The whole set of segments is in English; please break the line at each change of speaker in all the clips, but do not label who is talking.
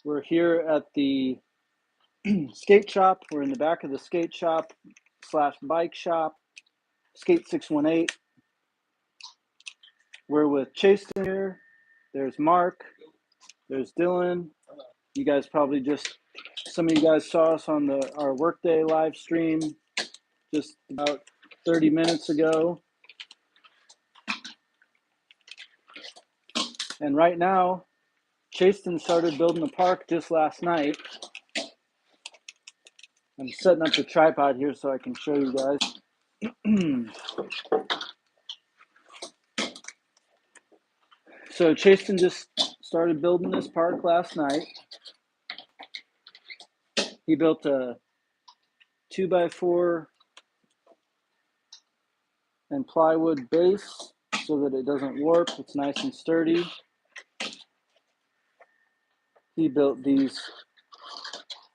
We're here at the skate shop. We're in the back of the skate shop / bike shop, Skate 618. We're with Chasten here. There's Mark. There's Dylan. You guys probably some of you guys saw us on our workday live stream just about 30 minutes ago. And right now, Chasten started building the park just last night. I'm setting up the tripod here so I can show you guys. So Chasten just started building this park last night. He built a 2x4 and plywood base so that it doesn't warp. It's nice and sturdy. He built these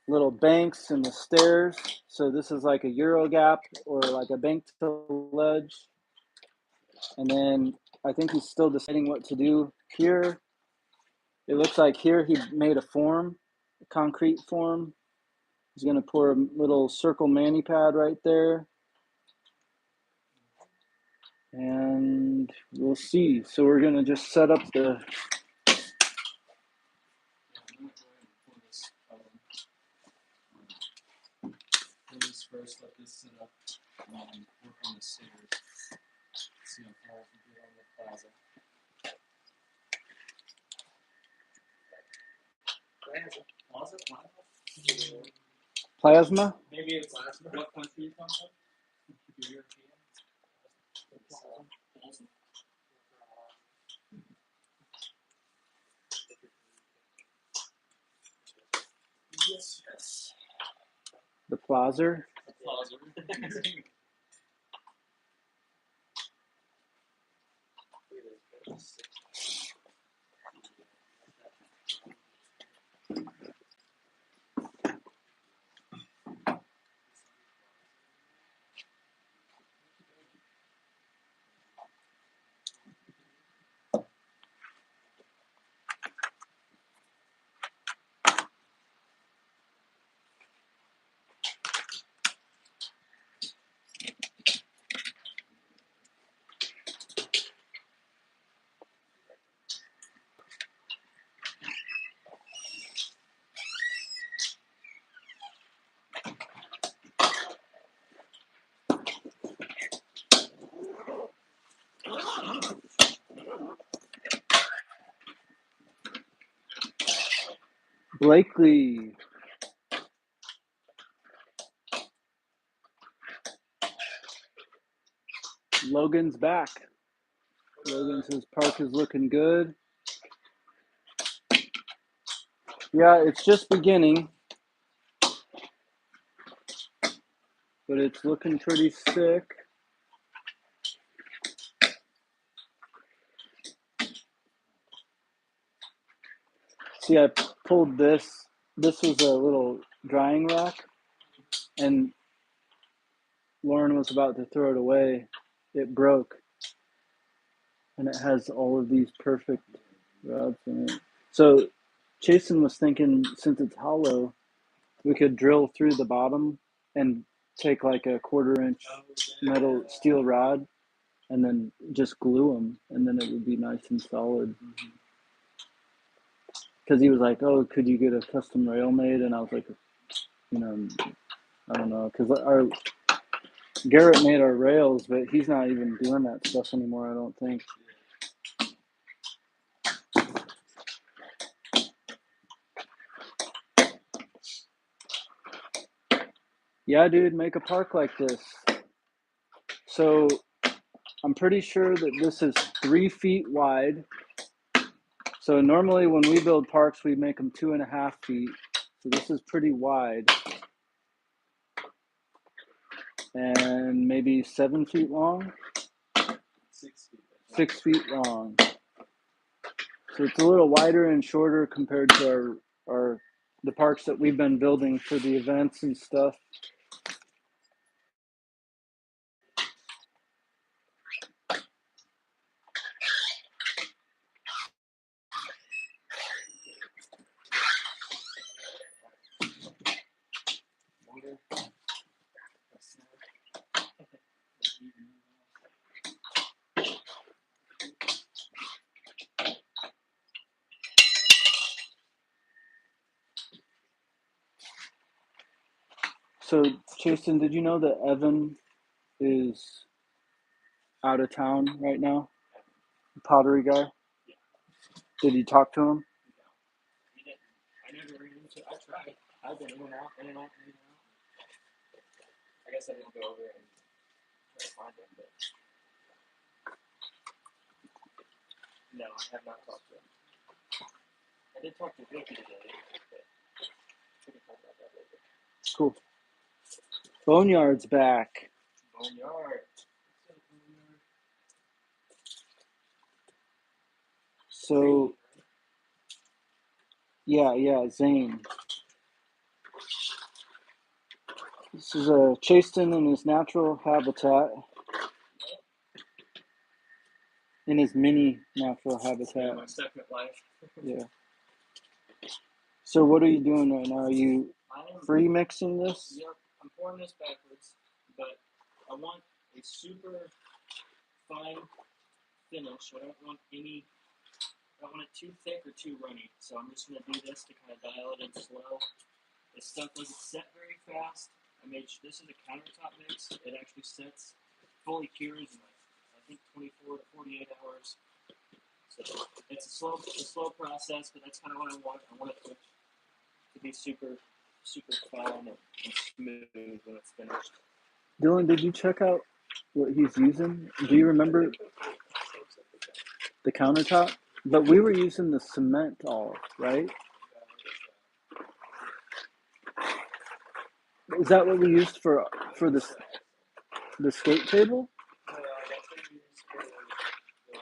little banks and the stairs. So this is like a Euro gap or like a bank to ledge. And then I think he's still deciding what to do here. It looks like here he made a form, a concrete form. He's going to pour a little circle mani pad right there. And we'll see. So we're going to just set up the...
First, let this sit up and work on the stairs. See how far I can get on the plaza.
Plasma?
Maybe it's plasma. What country you come from? European? Yes.
The plaza?
The plaza.
Blakely. Logan's back. Logan says park is looking good. Yeah, it's just beginning. But it's looking pretty sick. See, I pulled this. This was a little drying rack. And Lauren was about to throw it away. It broke. And it has all of these perfect rods in it. So Chasen was thinking, since it's hollow, we could drill through the bottom and take like a 1/4-inch metal steel rod and then just glue them, and then it would be nice and solid. Because he was like, oh, could you get a custom rail made? And I was like, I don't know. Because Garrett made our rails, but he's not even doing that stuff anymore, I don't think. Yeah, dude, make a park like this. So I'm pretty sure that this is 3 feet wide. So normally when we build parks, we make them 2.5 feet. So this is pretty wide. And maybe 7 feet long?
6 feet.
6 feet long. So it's a little wider and shorter compared to the parks that we've been building for the events and stuff. So, Jason, did you know that Evan is out of town right now? The pottery guy?
Yeah.
Did you talk to him?
He didn't. I never ran into it. I tried. I've been in and out, in and out, in and out. I guess I didn't go over and try to find him, but no, I have not talked to him. I did talk to Vicky today, but we can talk about that later.
Cool. Boneyard's back.
Boneyard.
So, yeah, Zane. This is a Chaston in his natural habitat, in his mini natural
Yeah,
habitat.
my second life.
Yeah. So what are you doing right now? Are you
I am
free mixing this?
Yep, I'm pouring this backwards, but I want a super fine finish. I don't want it too thick or too runny. So I'm just gonna do this to kind of dial it in slow. This stuff doesn't set very fast. I made sure this is a countertop mix. It actually sets, fully cures in like I think 24 to 48 hours. So it's a slow process, but that's kind of what I want. I want it to be super fine and smooth when it's finished.
Dylan, did you check out what he's using? Do you remember the countertop? But we were using the cement all, right? Is that what we used for the skate table?
That's what we use for the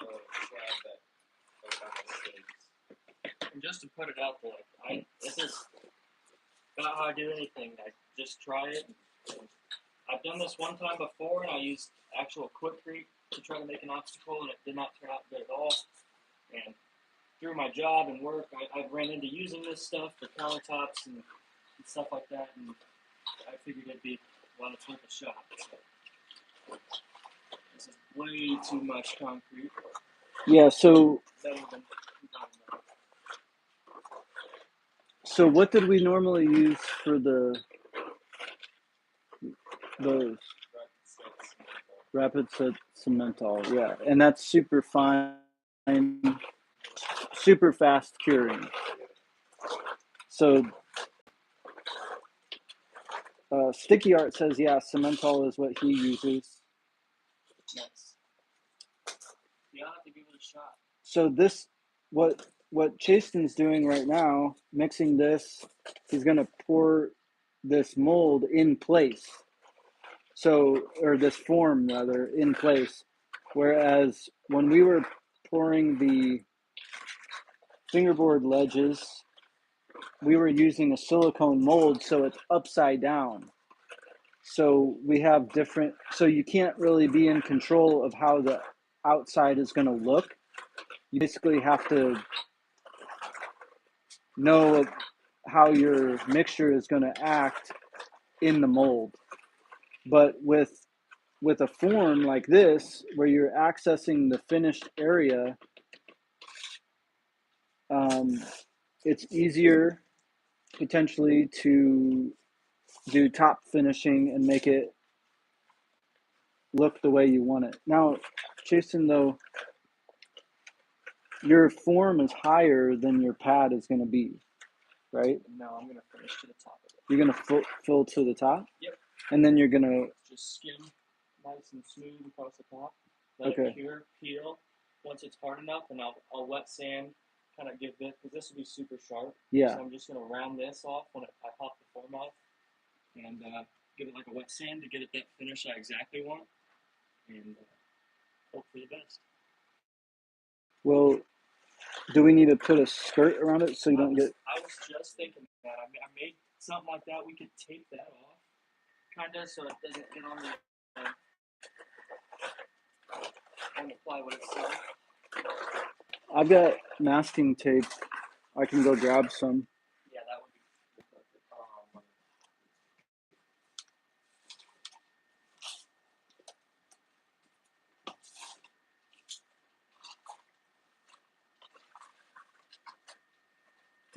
slab that goes on the skates. And just to put it out there, this is not how I do anything. I just try it. I've done this one time before, and I used actual Quikrete to try to make an obstacle, and it did not turn out good at all. And through my job and work, I've ran into using this stuff for countertops and stuff like that, and I figured it'd be, well, it's worth a shot. So this is way too much concrete.
Yeah, so
Better than not enough.
So what did we normally use for those rapid set cementol? Yeah, and that's super fine, super fast curing. So Sticky Art says, yeah, cementol is what he uses.
Nice. You have to give it a shot.
So this, what Chasten's doing right now, mixing this, he's gonna pour this mold in place. So, or this form rather, in place. Whereas when we were pouring the fingerboard ledges, we were using a silicone mold, so it's upside down. So we have different, so you can't really be in control of how the outside is going to look. You basically have to know how your mixture is going to act in the mold. But with a form like this, where you're accessing the finished area, it's easier potentially to do top finishing and make it look the way you want it. Now, Jason, though, your form is higher than your pad is going to be, right?
No, I'm going to finish to the top of it.
You're going to fill to the top?
Yep.
And then you're going to
just skim nice and smooth across the top. Let it cure, peel. Once it's hard enough, and I'll wet sand, kind of give it, because this will be super sharp.
Yeah.
So I'm just going to round this off when I pop the form off, and give it like a wet sand to get it that finish I exactly want, and hope for the best.
Well, do we need to put a skirt around it so you don't get...
I was just thinking that. I made something like that. We could tape that off, kind of, so it doesn't get on the plywood itself.
I've got masking tape. I can go grab some.
Yeah, that would be perfect.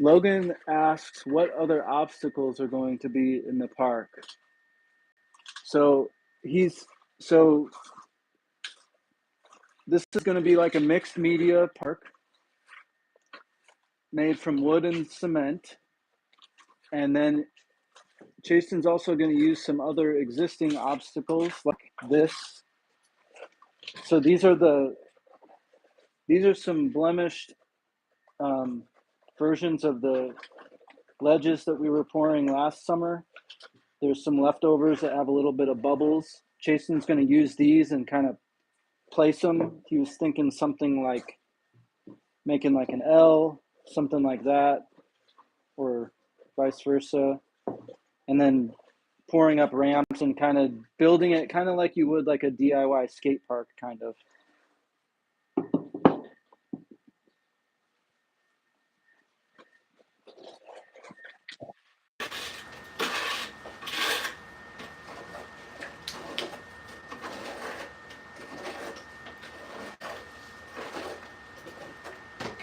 Logan asks, what other obstacles are going to be in the park? So he's so this is going to be like a mixed media park made from wood and cement, and then Jason's also going to use some other existing obstacles like this. So these are some blemished versions of the ledges that we were pouring last summer. There's some leftovers that have a little bit of bubbles. Jason's going to use these and kind of place them. He was thinking something like making like an L, something like that, or vice versa. And then pouring up ramps and kind of building it kind of like you would like a DIY skate park kind of.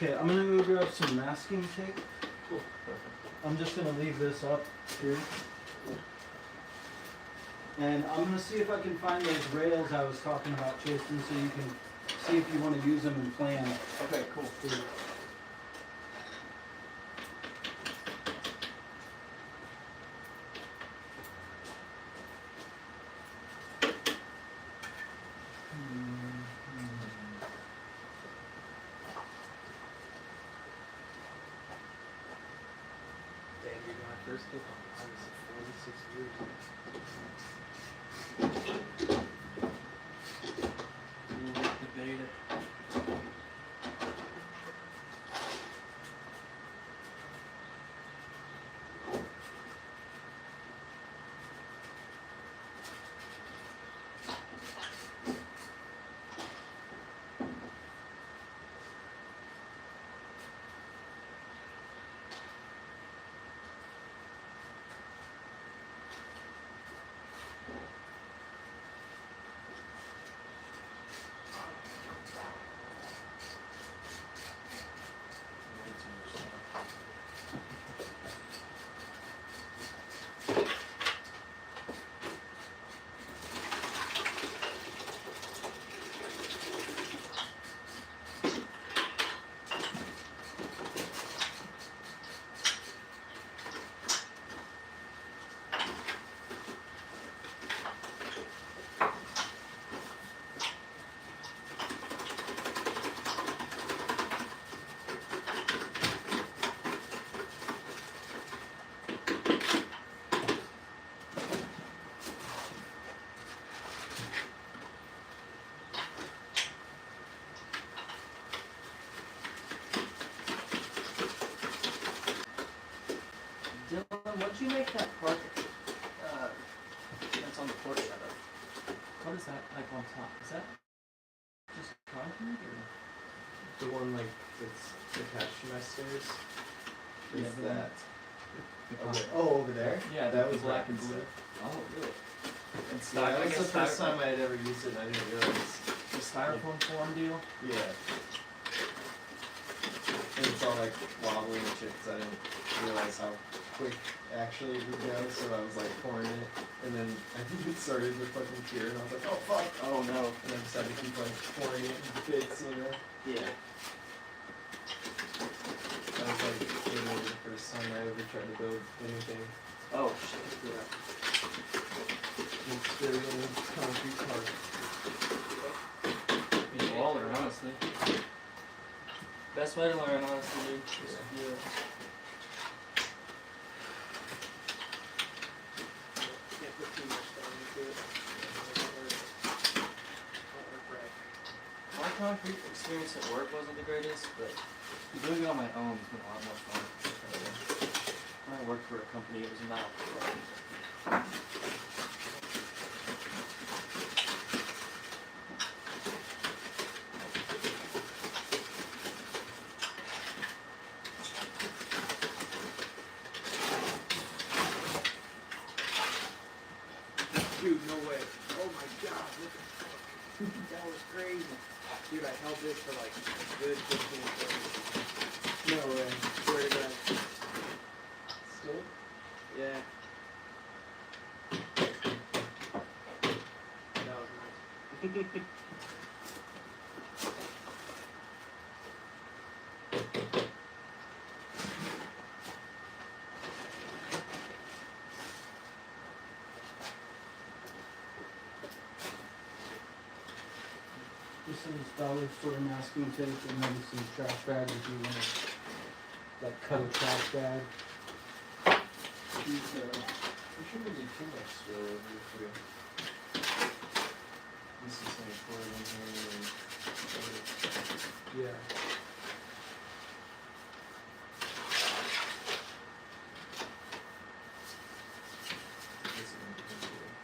Okay, I'm gonna go grab some masking tape.
Cool.
I'm just gonna leave this up here. And I'm gonna see if I can find those rails I was talking about, Jason, so you can see if you want to use them and plan.
Okay, cool.
First hit on was 46 years.
We'll debate it. Dylan, what'd you make that park that's on the porch out of? What is that like on top? Is that just concrete or?
The one like that's attached to my stairs.
Yeah,
Is
the one-
that?
Okay.
Oh, over there?
Yeah,
that
the
was
black and
Ryan's
blue.
stuff.
Oh, really? And
Yeah, that was the first time I had ever used it and I didn't realize.
The styrofoam form deal?
Yeah. And it's all like wobbly and shit because I didn't realize how quick actually it would go, so I was like pouring it, and then I think it started to fucking cure, and I was like, oh fuck!
Oh no.
And I just had to keep like pouring it in bits, you know?
Yeah.
That was like literally the first time I ever tried to build anything.
Oh shit. Yeah.
It's very little concrete park.
You can all learn, honestly. Best way to learn, honestly, dude. Just do it.
Can't put too much time into it.
My concrete experience at work wasn't the greatest, but doing it on my own has been a lot more fun. When I worked for a company, it was not fun.
Dude, no way. Oh my god, what the fuck? That was crazy. Dude, I held this for like a good 15 seconds.
No way.
Swear to God.
Still?
Yeah.
This is dollar store masking tape and then some trash bags if you want to like cut a trash bag.
There shouldn't be too much spill over here. This is like pouring in here and
Yeah.
this is gonna be good.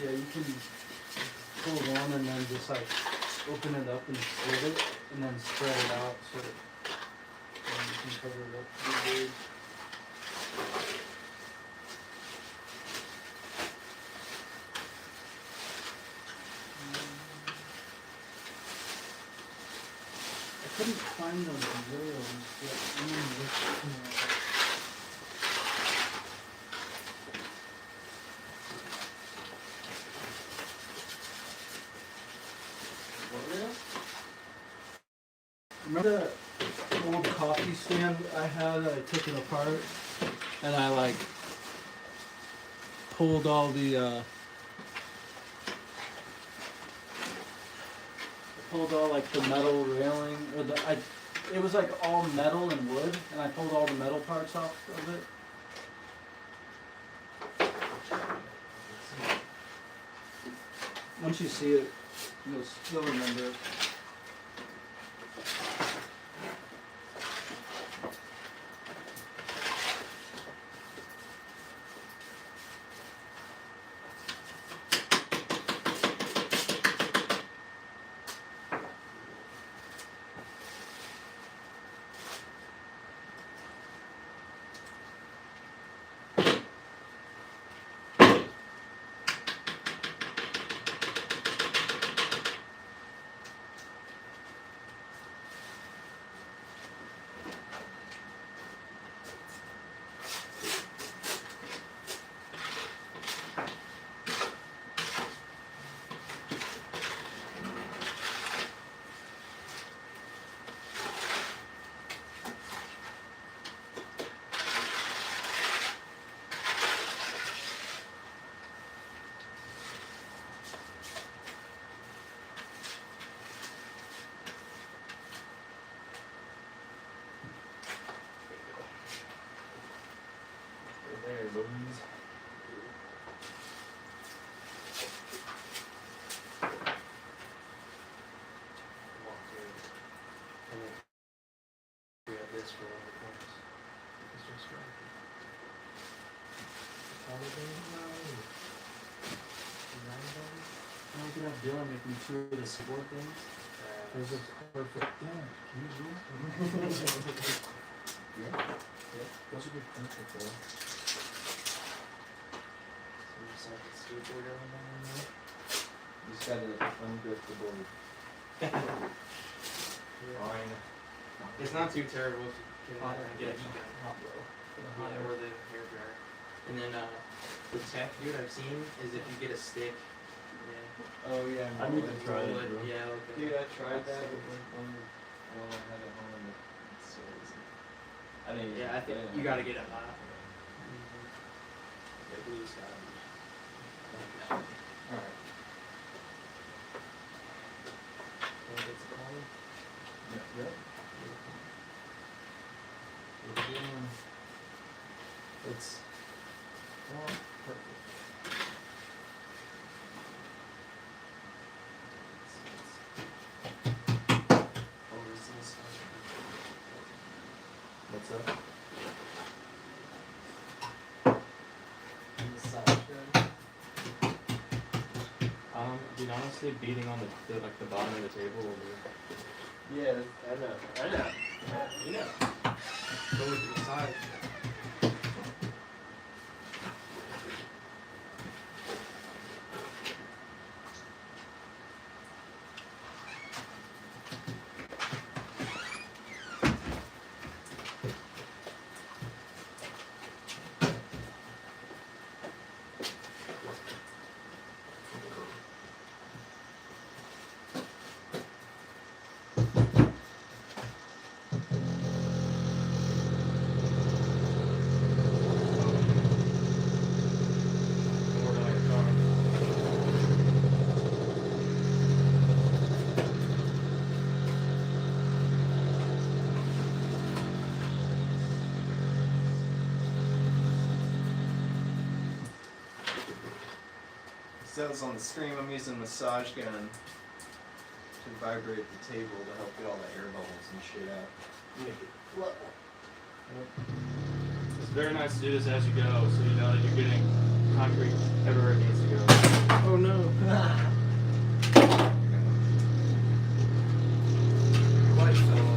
Yeah, you can pull one and then just like open it up and slit it and then spread it out so that you can cover it up pretty good. I couldn't find those rails, but I'm gonna look for them.
What rail?
Remember the old coffee stand I had? I took it apart and I like pulled all the like the metal railing or it was like all metal and wood and I pulled all the metal parts off of it. Once you see it, you'll remember it.
There, Louise. We have this for all the points. It's just right.
Now we can have Dylan make me two of the score things. Those are perfect. Yeah, can you do it?
Yeah. Yeah. Those would be perfect though. So you just have to skateboard everything in there. You just gotta ungrip the board. Fine.
It's not too terrible if you can get a heat gun.
Hot blow.
Yeah, or the hair dryer. And then the tech, dude, I've seen is if you get a stick. Yeah.
Oh yeah,
I need to try
roll
it, bro.
Yeah, okay.
Dude, I tried that with when I had it home and it's so easy. I didn't.
Yeah, I think you gotta get it hot.
The glue Scott. Alright.
Think it's calling?
Yep.
Again.
It's well, perfect. What's up?
Dude, honestly, beating on the like the bottom of the table will do.
Yeah, I know. Yeah, you know.
Go with the side.
that was on the stream, I'm using a massage gun to vibrate the table to help get all the air bubbles and shit out. Make it flow.
It's very nice to do this as you go, so you know that you're getting concrete everywhere it needs to go.
Oh no. Light fell off.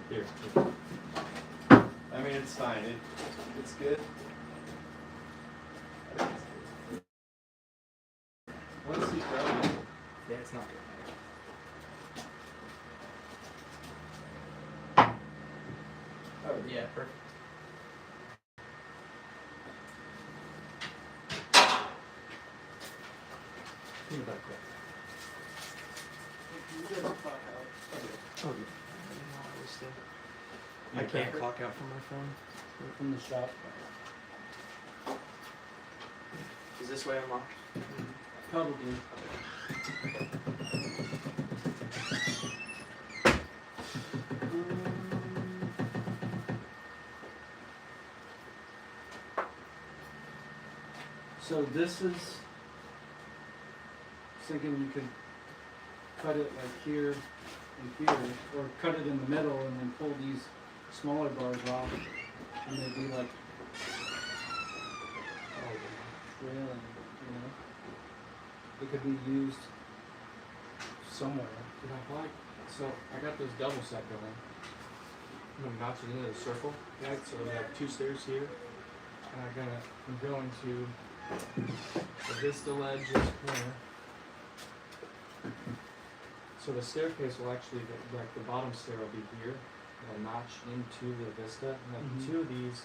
Here.
I mean, it's fine. It's good. What's he throwing?
Yeah, it's not good. Oh yeah, perfect. Think about that. Oh, yeah. I can't clock out from my phone.
From the shop.
Is this way unlocked?
Probably. So this is, thinking you could cut it like here and here, or cut it in the middle and then pull these smaller bars off, and they'd be like trailing, you know? It could be used somewhere.
Did I like? So I got this double set going. I'm gonna notch it into the circle, right? So we have 2 stairs here, and I'm going to the vista ledge this corner. So the staircase will actually, like the bottom stair will be here, and a notch into the vista, and then 2 of these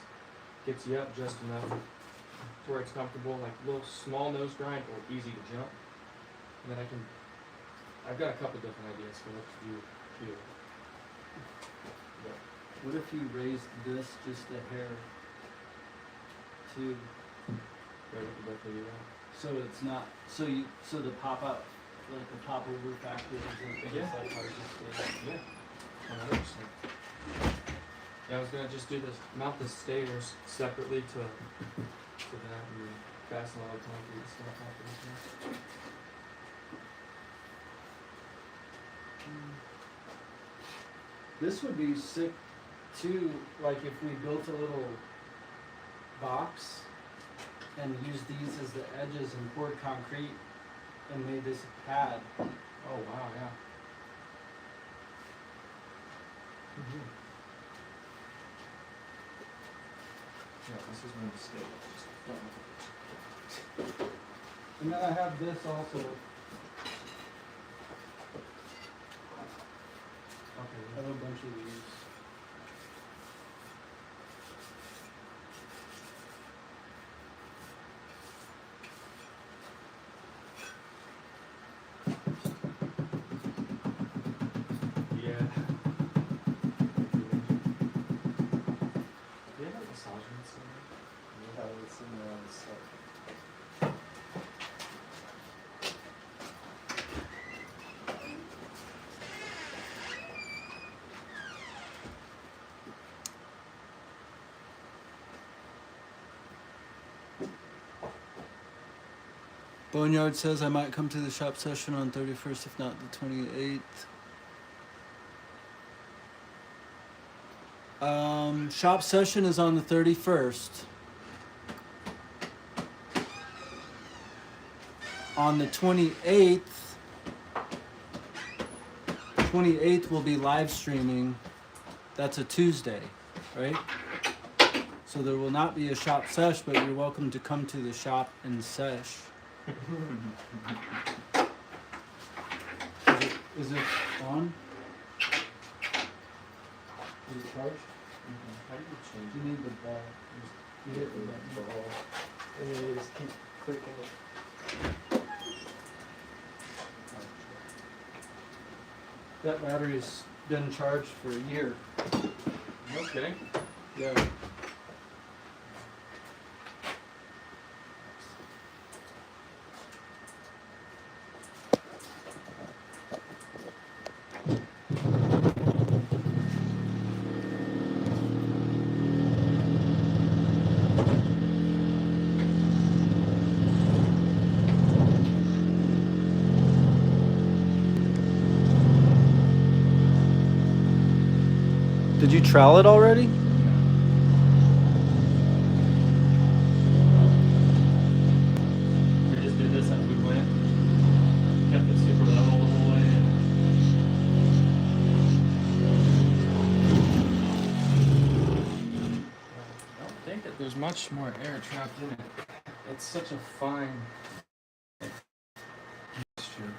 gets you up just enough to where it's comfortable, like a little small nose grind or easy to jump. And then I've got a couple different ideas for what to do here.
What if you raised this just a hair to,
Right, we could definitely do that.
so it's not, so the pop out, like the pop over factor isn't
Yeah.
like hard to stay.
Yeah, 100%. Yeah, I was gonna just do this, mount the stairs separately to that and fasten all the concrete stuff after this one.
This would be sick too, like if we built a little box and used these as the edges and poured concrete and made this a pad.
Oh wow, yeah.
Yeah, this is my mistake.
And then I have this also. I have a bunch of these.
Yeah. Do you have a massage in somewhere? Yeah, it's in there on the side.
Boneyard says I might come to the shop session on 31st, if not the 28th. Shop session is on the 31st. On the 28th will be live streaming. That's a Tuesday, right? So there will not be a shop sesh, but you're welcome to come to the shop and sesh. Is it on? Is it charged?
How do you change
You need the ball. You hit the button.
And then you just keep clicking it.
That battery's been charged for a year.
No kidding.
Yeah. Did you trowel it already?
We just did this as we went. Kept it super level the whole way.
I don't think that there's much more air trapped in it. It's such a fine mixture.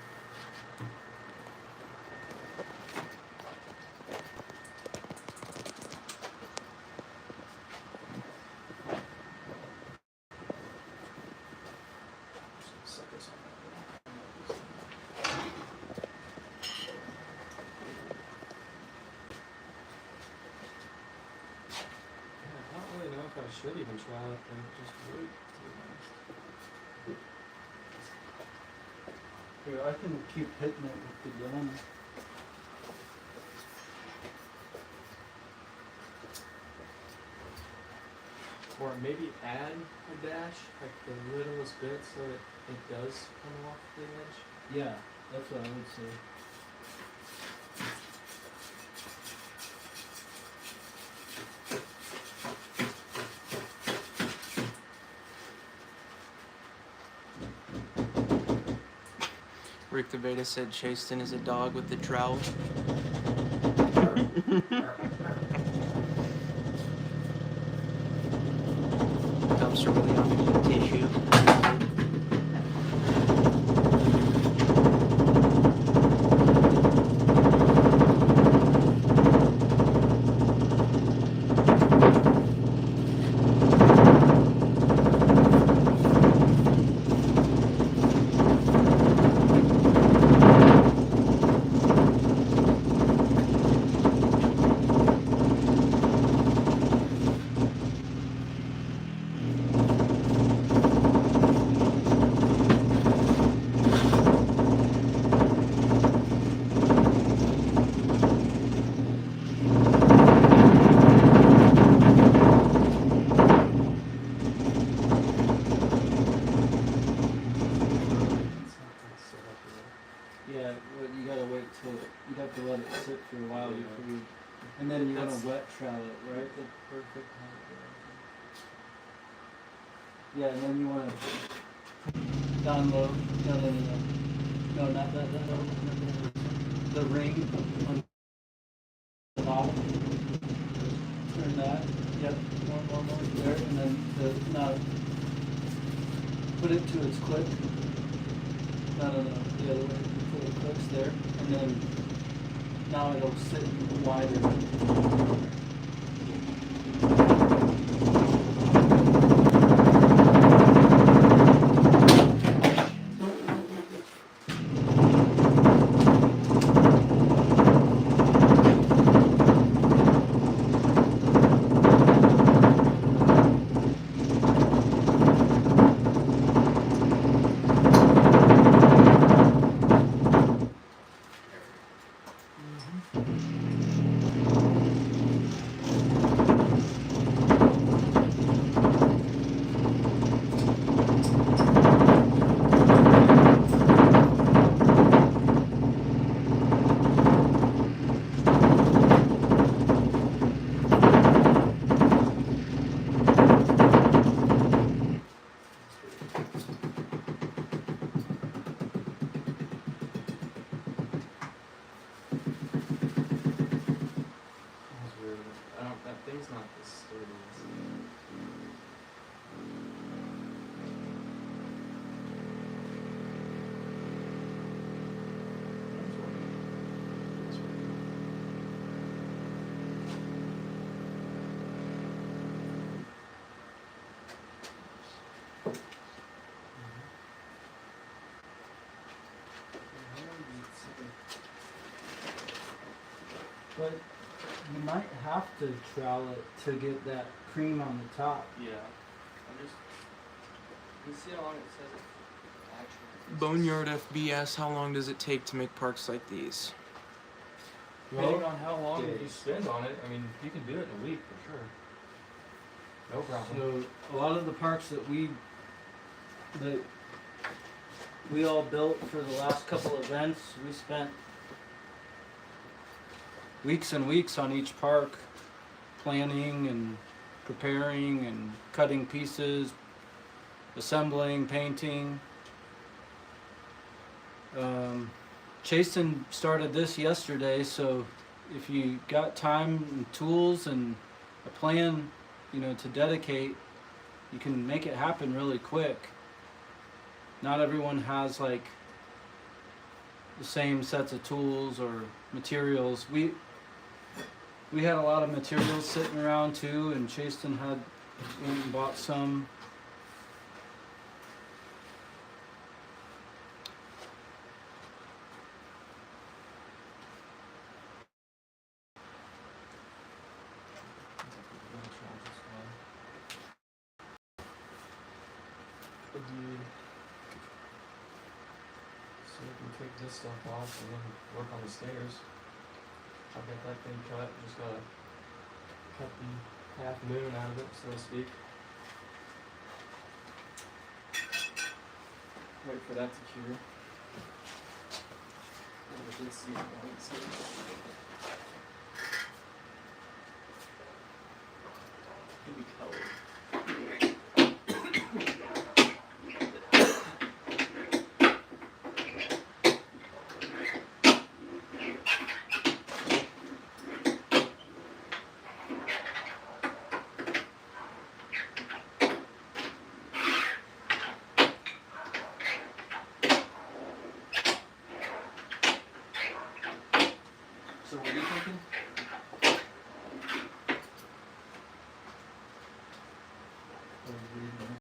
I don't really know if I should even try it and just wait, to be honest.
Here, I can keep hitting it with the gun.
Or maybe add a dash, like the littlest bit, so it does come off the edge.
Yeah, that's what I would say.
Rick the Beta said Chaston is a dog with the trowel. Dumpster really on tissue.
Yeah, well, you gotta wait till you'd have to let it sit for a while before you, and then you want to wet trowel it, right? The perfect height. Yeah, and then you want to down low, no, not that, the ring on the bottom. Turn that. Yep, more there, and then put it to its click. No, the other way. Put it clicks there, and then now it'll sit wider.
That's weird. That thing's not this sturdy.
But you might have to trowel it to get that cream on the top.
Yeah. I'm just. You see how long it says it actually.
Boneyard FBS, how long does it take to make parks like these?
Depending on how long you
days.
spend on it, I mean, you can do it in a week for sure. No problem.
So a lot of the parks that we all built for the last couple events, we spent weeks and weeks on each park, planning and preparing and cutting pieces, assembling, painting. Chasen started this yesterday, so if you got time and tools and a plan, to dedicate, you can make it happen really quick. Not everyone has like the same sets of tools or materials. We had a lot of materials sitting around too, and Chasen went and bought some.
So we can take this stuff off and then work on the stairs. I've got that thing cut, just gotta cut the half moon out of it, so to speak. Wait for that to cure. I did see it once.